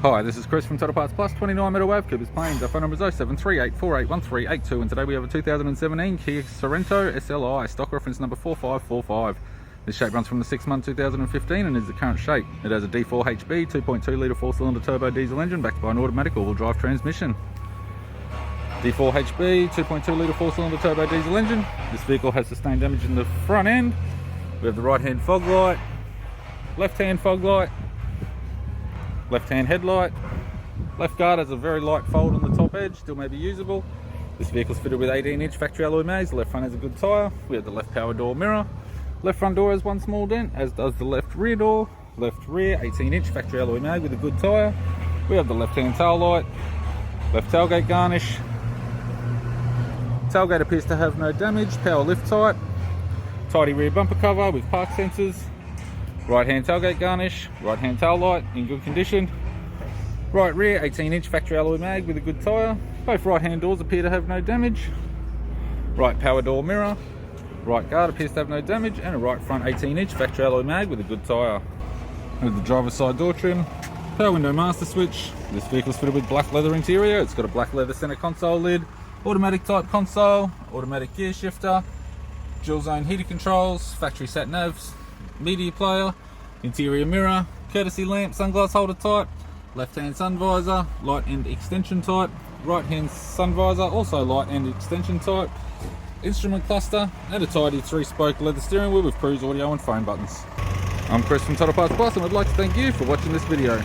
Hi, this is Chris from Total Parts Plus, 29 Meadow Ave, Cooper's Plains. Our phone number is 0738481382, and today we have a 2017 Kia Sorento SLi, stock reference number 4545. This shape runs from the 6-month 2015 and is the current shape. It has a D4HB 2.2 litre 4-cylinder turbo diesel engine backed by an automatic all-wheel drive transmission. D4HB 2.2 litre 4-cylinder turbo diesel engine. This vehicle has sustained damage in the front end. We have the right-hand fog light, left-hand fog light, left-hand headlight. Left guard has a very light fold on the top edge, still may be usable. This vehicle is fitted with 18-inch factory alloy mags. The left front has a good tyre. We have the left power door mirror. Left front door has one small dent, as does the left rear door. Left rear, 18-inch factory alloy mag with a good tyre. We have the left-hand tail light. Left tailgate garnish. Tailgate appears to have no damage. Power lift tight. Tidy rear bumper cover with park sensors. Right hand tailgate garnish, right hand tail light in good condition. Right rear 18-inch factory alloy mag with a good tyre. Both right hand doors appear to have no damage. Right power door mirror. Right guard appears to have no damage, and a right front 18-inch factory alloy mag with a good tyre. With the driver's side door trim, power window master switch. This vehicle is fitted with black leather interior. It's got a black leather center console lid, automatic type console, automatic gear shifter, dual zone heater controls, factory sat navs, media player, interior mirror, courtesy lamp, sunglass holder type, left hand sun visor, light end extension type, right hand sun visor, also light end extension type, instrument cluster, and a tidy 3-spoke leather steering wheel with cruise audio and phone buttons. I'm Chris from Total Parts Plus, and I'd like to thank you for watching this video.